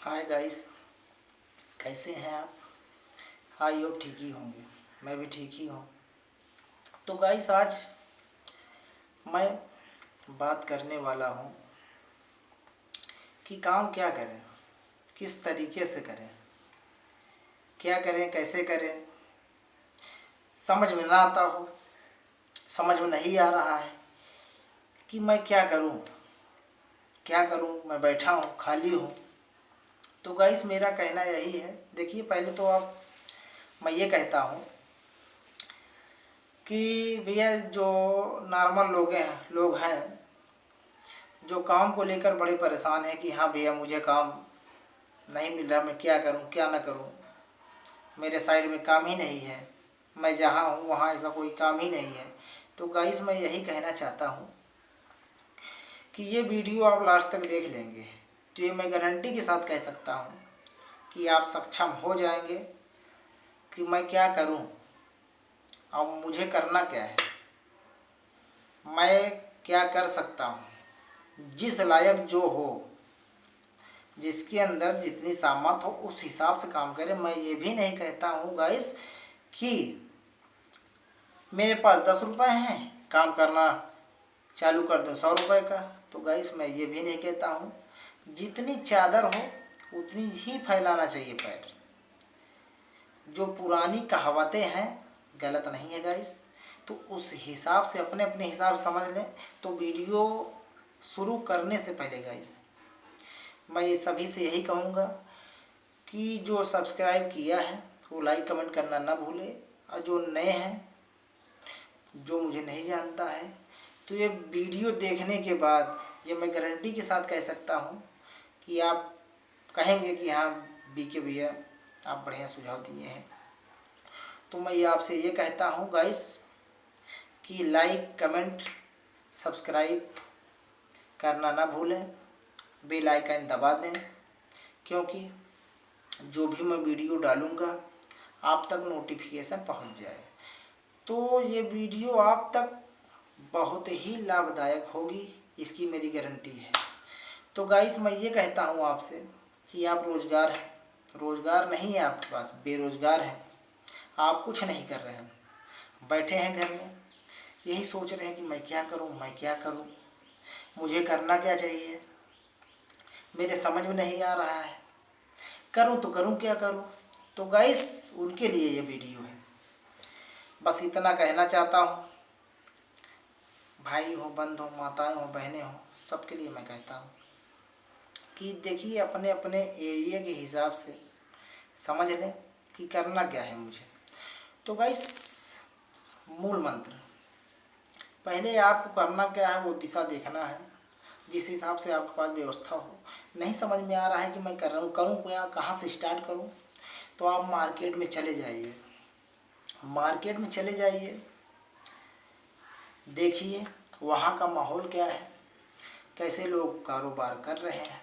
Hi guys, कैसे हैं आप? आई होप ठीक ही होंगे। मैं भी ठीक ही हूँ। तो गाइस, आज मैं बात करने वाला हूँ कि काम क्या करें, किस तरीके से करें, क्या करें, कैसे करें। समझ में ना आता हो, समझ में नहीं आ रहा है कि मैं क्या करूँ, क्या करूँ। मैं बैठा हूँ, खाली हूँ। तो गाइस, मेरा कहना यही है। देखिए, पहले तो मैं ये कहता हूँ कि भैया, जो नॉर्मल लोग हैं जो काम को लेकर बड़े परेशान हैं कि हाँ भैया, मुझे काम नहीं मिल रहा, मैं क्या करूँ क्या ना करूँ, मेरे साइड में काम ही नहीं है, मैं जहाँ हूँ वहाँ ऐसा कोई काम ही नहीं है। तो गाइस, मैं यही कहना चाहता हूँ कि ये वीडियो आप लास्ट तक देख लेंगे तो ये मैं गारंटी के साथ कह सकता हूँ कि आप सक्षम हो जाएंगे कि मैं क्या करूँ, अब मुझे करना क्या है, मैं क्या कर सकता हूँ। जिस लायक जो हो, जिसके अंदर जितनी सामर्थ्य हो, उस हिसाब से काम करें। मैं ये भी नहीं कहता हूँ गाइस कि मेरे पास 10 रुपये हैं, काम करना चालू कर दो 100 रुपये का। तो गाइस, मैं ये भी नहीं कहता हूँ। जितनी चादर हो उतनी ही फैलाना चाहिए पैर। जो पुरानी कहावतें हैं, गलत नहीं है गाइस। तो उस हिसाब से अपने अपने हिसाब से समझ लें। तो वीडियो शुरू करने से पहले गाइस, मैं ये सभी से यही कहूँगा कि जो सब्सक्राइब किया है वो लाइक कमेंट करना ना भूले। और जो नए हैं, जो मुझे नहीं जानता है, तो ये वीडियो देखने के बाद ये मैं गारंटी के साथ कह सकता हूँ कि आप कहेंगे कि हाँ बीके भैया, आप बढ़िया सुझाव दिए हैं। तो मैं ये आपसे ये कहता हूँ गाइस कि लाइक कमेंट सब्सक्राइब करना ना भूलें, बेल आइकन दबा दें, क्योंकि जो भी मैं वीडियो डालूँगा आप तक नोटिफिकेशन पहुँच जाए। तो ये वीडियो आप तक बहुत ही लाभदायक होगी, इसकी मेरी गारंटी है। तो गाइस, मैं ये कहता हूँ आपसे कि आप रोज़गार नहीं है आपके पास, बेरोज़गार हैं, आप कुछ नहीं कर रहे हैं, बैठे हैं घर में, यही सोच रहे हैं कि मैं क्या करूँ, मैं क्या करूँ, मुझे करना क्या चाहिए, मेरे समझ में नहीं आ रहा है, करूँ तो करूँ क्या करूँ। तो गाइस, उनके लिए ये वीडियो है। बस इतना कहना चाहता हूँ। भाई हो, बंद हो, माताएं हो, बहनें हो, सबके लिए मैं कहता हूँ कि देखिए, अपने अपने एरिया के हिसाब से समझ लें कि करना क्या है मुझे। तो गाइस, मूल मंत्र, पहले आपको करना क्या है वो दिशा देखना है, जिस हिसाब से आपके पास व्यवस्था हो। नहीं समझ में आ रहा है कि मैं करूँ क्या, कहाँ से स्टार्ट करूँ, तो आप मार्केट में चले जाइए। मार्केट में चले जाइए, देखिए वहाँ का माहौल क्या है, कैसे लोग कारोबार कर रहे हैं,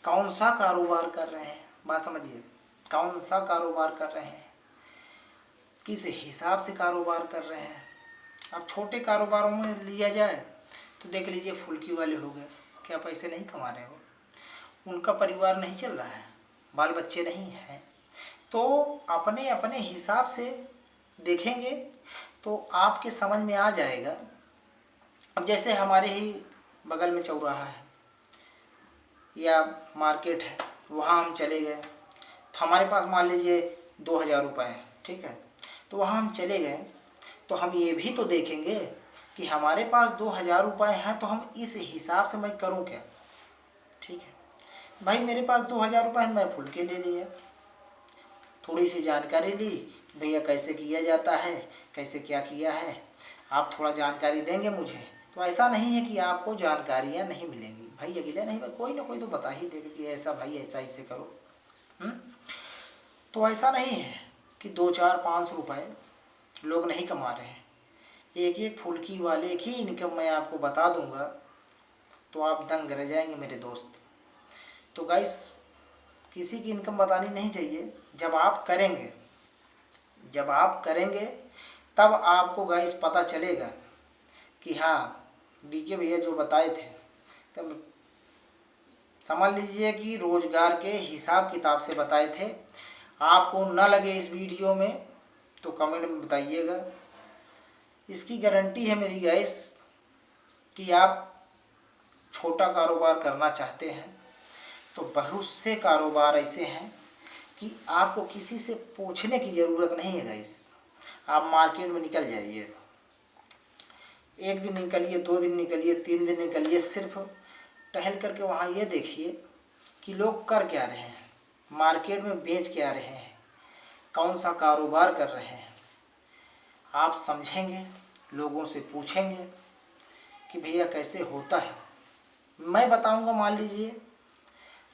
कौन सा कारोबार कर रहे हैं, बात समझिए, कौन सा कारोबार कर रहे हैं, किस हिसाब से कारोबार कर रहे हैं। अब छोटे कारोबारों में लिया जाए तो देख लीजिए, फुल्की वाले हो गए, क्या पैसे नहीं कमा रहे हो, उनका परिवार नहीं चल रहा है, बाल बच्चे नहीं हैं। तो अपने अपने हिसाब से देखेंगे तो आपके समझ में आ जाएगा। अब जैसे हमारे ही बगल में चौराहा है या मार्केट है, वहाँ हम चले गए तो हमारे पास मान लीजिए 2000 रुपये है, ठीक है। तो वहाँ हम चले गए तो हम ये भी तो देखेंगे कि हमारे पास 2000 रुपये हैं, तो हम इस हिसाब से मैं करूँ क्या, ठीक है। भाई, मेरे पास 2000 रुपये हैं, मैं फुल्के ले लिया, थोड़ी सी जानकारी ली, भैया कैसे किया जाता है, कैसे क्या किया है, आप थोड़ा जानकारी देंगे मुझे। तो ऐसा नहीं है कि आपको जानकारियाँ नहीं मिलेंगी, भाई अगले नहीं, कोई ना कोई तो बता ही देगा कि ऐसा भाई ऐसा इसे करो। तो ऐसा नहीं है कि 2 4 5 रुपये लोग नहीं कमा रहे हैं। एक एक फुल्की वाले की इनकम मैं आपको बता दूंगा तो आप दंग रह जाएंगे मेरे दोस्त। तो गाइस, किसी की इनकम बतानी नहीं चाहिए। जब आप करेंगे तब आपको गाइस पता चलेगा कि हाँ, बीके भैया जो बताए थे तब समझ लीजिए कि रोजगार के हिसाब किताब से बताए थे। आपको न लगे इस वीडियो में तो कमेंट में बताइएगा। इसकी गारंटी है मेरी गाइस कि आप छोटा कारोबार करना चाहते हैं तो बहुत से कारोबार ऐसे हैं कि आपको किसी से पूछने की ज़रूरत नहीं है गाइस। आप मार्केट में निकल जाइए, 1 दिन निकलिए, 2 दिन निकलिए, 3 दिन निकलिए, सिर्फ टहल करके वहाँ ये देखिए कि लोग कर क्या रहे हैं, मार्केट में बेच क्या रहे हैं, कौन सा कारोबार कर रहे हैं। आप समझेंगे, लोगों से पूछेंगे कि भैया कैसे होता है। मैं बताऊंगा, मान लीजिए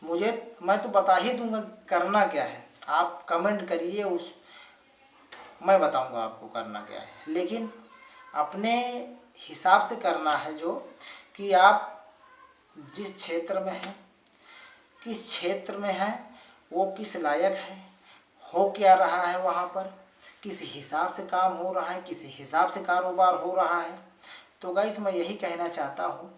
मैं तो बता ही दूंगा करना क्या है। आप कमेंट करिए, मैं बताऊंगा आपको करना क्या है, लेकिन अपने हिसाब से करना है, जो कि आप जिस क्षेत्र में हैं, किस क्षेत्र में हैं, वो किस लायक है, हो क्या रहा है वहाँ पर, किस हिसाब से काम हो रहा है, किस हिसाब से कारोबार हो रहा है। तो गाइस मैं यही कहना चाहता हूँ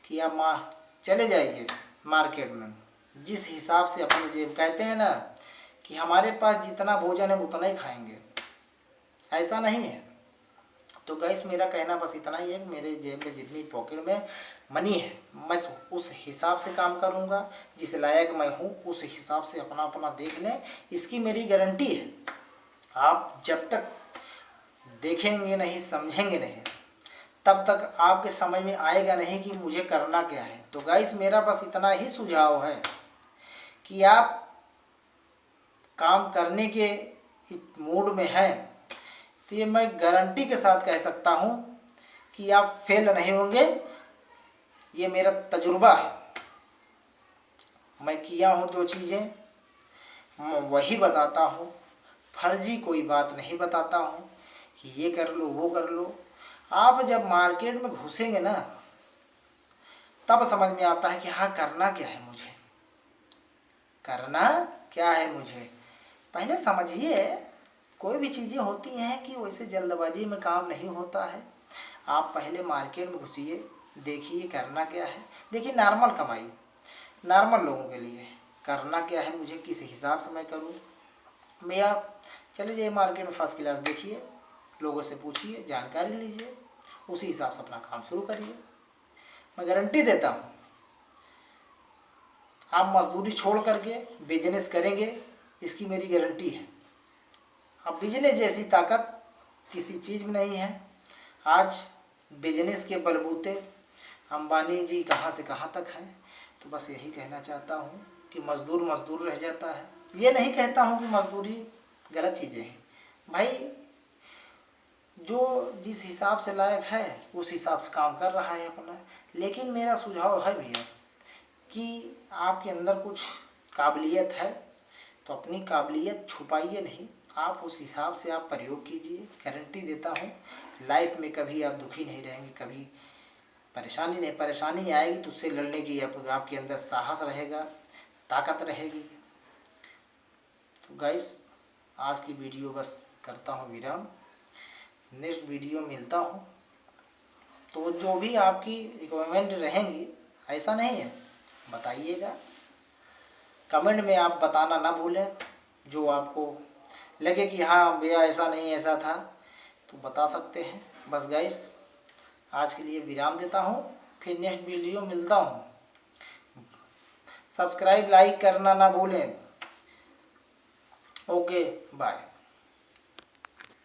कि आप चले जाइए मार्केट में, जिस हिसाब से अपने जेब, कहते हैं ना कि हमारे पास जितना भोजन है उतना ही खाएंगे, ऐसा नहीं है। तो गाइस मेरा कहना बस इतना ही है कि मेरे जेब में जितनी पॉकेट में मनी है, मैं उस हिसाब से काम करूँगा, जिस लायक मैं हूँ उस हिसाब से अपना अपना देख लें, इसकी मेरी गारंटी है। आप जब तक देखेंगे नहीं, समझेंगे नहीं, तब तक आपके समझ में आएगा नहीं कि मुझे करना क्या है। तो गाइस मेरा बस इतना ही सुझाव है कि आप काम करने के मूड में हैं तो ये मैं गारंटी के साथ कह सकता हूँ कि आप फेल नहीं होंगे। ये मेरा तजुर्बा है, मैं किया हूँ जो चीज़ें मैं वही बताता हूँ, फर्जी कोई बात नहीं बताता हूँ कि ये कर लो वो कर लो। आप जब मार्केट में घुसेंगे ना, तब समझ में आता है कि हाँ करना क्या है मुझे, करना क्या है मुझे। पहले समझिए, कोई भी चीज़ें होती हैं कि वैसे जल्दबाजी में काम नहीं होता है। आप पहले मार्केट में घुसिए, देखिए करना क्या है। देखिए नॉर्मल कमाई, नॉर्मल लोगों के लिए करना क्या है मुझे, किस हिसाब से मैं करूँ। मैं आप चले जाइए मार्केट में, फर्स्ट क्लास देखिए, लोगों से पूछिए, जानकारी लीजिए, उसी हिसाब से अपना काम शुरू करिए। मैं गारंटी देता हूँ आप मजदूरी छोड़ करके बिजनेस करेंगे, इसकी मेरी गारंटी है। अब बिजनेस जैसी ताकत किसी चीज़ में नहीं है। आज बिजनेस के बलबूते अंबानी जी कहाँ से कहाँ तक हैं। तो बस यही कहना चाहता हूँ कि मज़दूर मज़दूर रह जाता है। ये नहीं कहता हूँ कि मज़दूरी गलत चीज़ें हैं भाई, जो जिस हिसाब से लायक है उस हिसाब से काम कर रहा है अपना। लेकिन मेरा सुझाव है भैया कि आपके अंदर कुछ काबिलियत है तो अपनी काबिलियत छुपाइए नहीं, आप उस हिसाब से आप प्रयोग कीजिए। गारंटी देता हूँ लाइफ में कभी आप दुखी नहीं रहेंगे, कभी परेशानी नहीं। परेशानी आएगी तो उससे लड़ने की आपके अंदर साहस रहेगा, ताकत रहेगी। तो गाइस आज की वीडियो बस करता हूँ विराम, नेक्स्ट वीडियो मिलता हूँ। तो जो भी आपकी रिक्वायरमेंट रहेंगी, ऐसा नहीं है, बताइएगा कमेंट में, आप बताना ना भूलें। जो आपको लगे कि हाँ भैया ऐसा नहीं ऐसा था तो बता सकते हैं। बस गाइस आज के लिए विराम देता हूँ, फिर नेक्स्ट वीडियो मिलता हूँ। सब्सक्राइब लाइक करना ना भूलें। Okay bye.